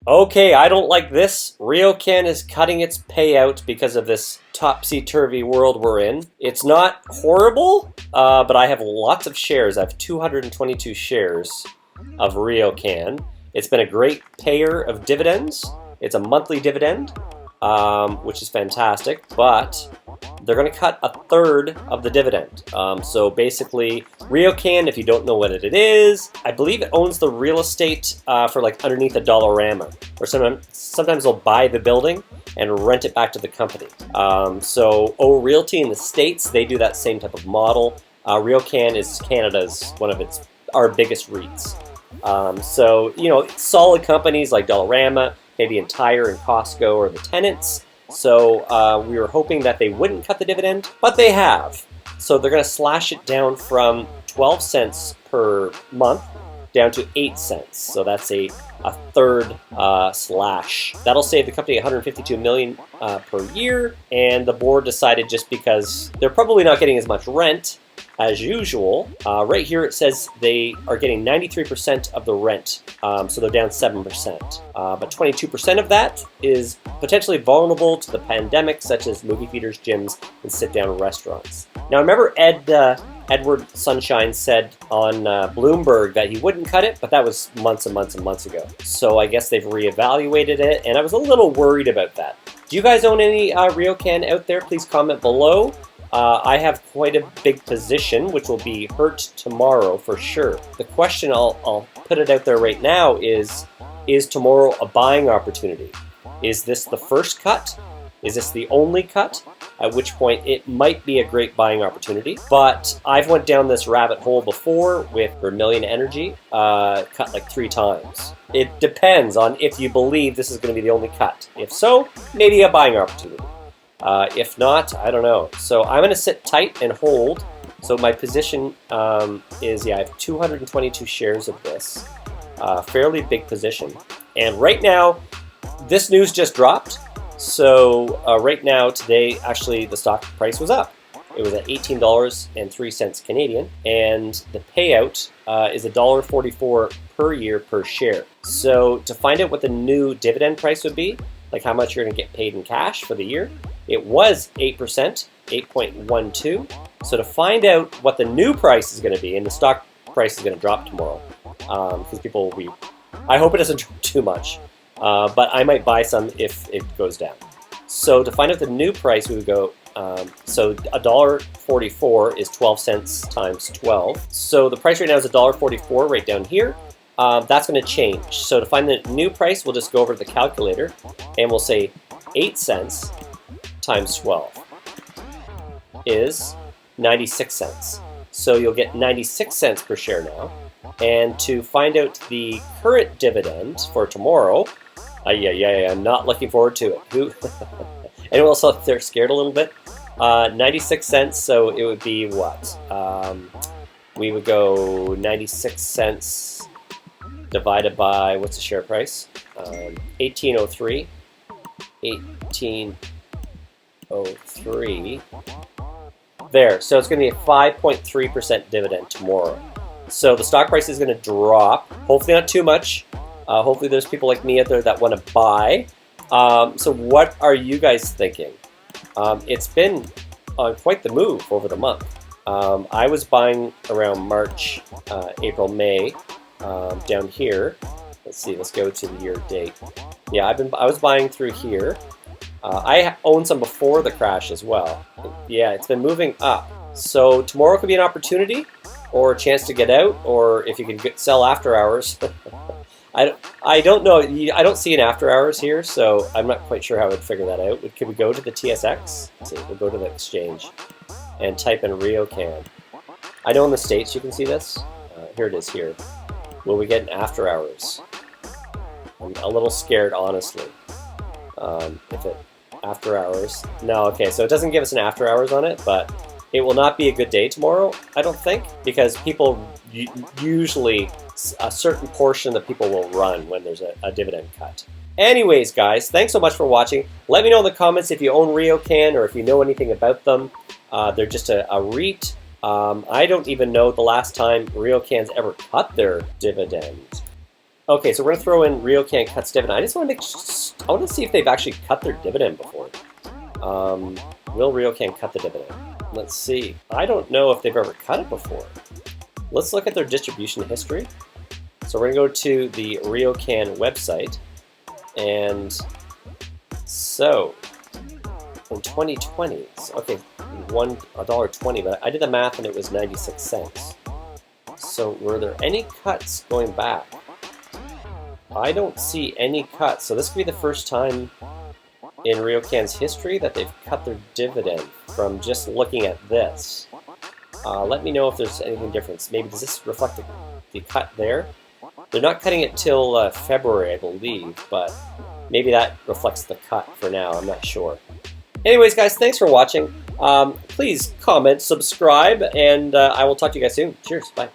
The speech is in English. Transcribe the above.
Okay, I don't like this. Riocan is cutting its payout because of this topsy-turvy world we're in. It's not horrible, but I have lots of shares. I have 222 shares of Riocan. It's been a great payer of dividends. It's a monthly dividend, which is fantastic, but they're going to cut a third of the dividend. So basically, Riocan, if you don't know what it is, I believe it owns the real estate for like underneath a Dollarama. Or sometimes they'll buy the building and rent it back to the company. So Realty in the States, they do that same type of model. Riocan is Canada's our biggest REITs. So, you know, solid companies like Dollarama, maybe Entire and Costco are the tenants. So we were hoping that they wouldn't cut the dividend, but they have. So they're going to slash it down from 12 cents per month down to 8 cents. So that's a third slash. That'll save the company $152 million per year. And the board decided, just because they're probably not getting as much rent as usual, right here it says they are getting 93% of the rent, so they're down 7%. But 22% of that is potentially vulnerable to the pandemic, such as movie theaters, gyms, and sit-down restaurants. Now, remember Edward Sunshine said on Bloomberg that he wouldn't cut it, but that was months and months and months ago. So I guess they've reevaluated it, and I was a little worried about that. Do you guys own any Riocan out there? Please comment below. I have quite a big position, which will be hurt tomorrow for sure. The question, I'll put it out there right now, is tomorrow a buying opportunity? Is this the first cut? Is this the only cut? At which point it might be a great buying opportunity. But I've went down this rabbit hole before with Vermilion Energy, cut like 3 times. It depends on if you believe this is going to be the only cut. If so, maybe a buying opportunity. If not, I don't know. So I'm going to sit tight and hold. So my position is, I have 222 shares of this. Fairly big position. And right now, this news just dropped. So right now, today, actually, the stock price was up. It was at $18.03 Canadian. And the payout is $1.44 per year per share. So to find out what the new dividend price would be, like how much you're going to get paid in cash for the year, it was 8%, 8.12. So to find out what the new price is going to be, and the stock price is going to drop tomorrow, because people will be, I hope it doesn't drop too much, but I might buy some if it goes down. So to find out the new price, we would go, so $1.44 is 12 cents times 12. So the price right now is $1.44 right down here. That's going to change. So to find the new price, we'll just go over to the calculator, and we'll say 8 cents times 12 is 96 cents. So you'll get 96 cents per share now. And to find out the current dividend for tomorrow, I'm not looking forward to it. Anyone else out there scared a little bit? 96 cents, so it would be what? We would go 96 cents divided by, what's the share price? 1803. 1803. There, so it's going to be a 5.3% dividend tomorrow. So the stock price is going to drop, hopefully not too much. Hopefully there's people like me out there that want to buy. So what are you guys thinking? It's been on quite the move over the month. I was buying around March, April, May, down here. Let's see, let's go to the year date. Yeah, I was buying through here. I owned some before the crash as well. Yeah, it's been moving up. So tomorrow could be an opportunity or a chance to get out, or if you can sell after hours. I don't know. I don't see an after hours here, so I'm not quite sure how I would figure that out. Can we go to the TSX? Let's see, we'll go to the exchange and type in Riocan. I know in the States you can see this. Here it is here. Will we get an after hours? I'm a little scared, honestly. If it after hours. No, okay, so it doesn't give us an after hours on it, but it will not be a good day tomorrow, I don't think, because people usually, a certain portion of the people will run when there's a dividend cut. Anyways, guys, thanks so much for watching. Let me know in the comments if you own Riocan or if you know anything about them. They're just a REIT. I don't even know the last time Riocan's ever cut their dividend. Okay, so we're gonna throw in Riocan cuts dividend. I just want to I want to see if they've actually cut their dividend before. Will Riocan cut the dividend? Let's see. I don't know if they've ever cut it before. Let's look at their distribution history. So we're gonna go to the Riocan website, and so in 2020, okay, $1.20, but I did the math and it was 96 cents. So were there any cuts going back? I don't see any cuts. So this could be the first time in Riocan's history that they've cut their dividend from just looking at this. Let me know if there's anything different. Maybe does this reflect the cut there? They're not cutting it till February, I believe, but maybe that reflects the cut for now. I'm not sure. Anyways, guys, thanks for watching. Please comment, subscribe, and I will talk to you guys soon. Cheers. Bye.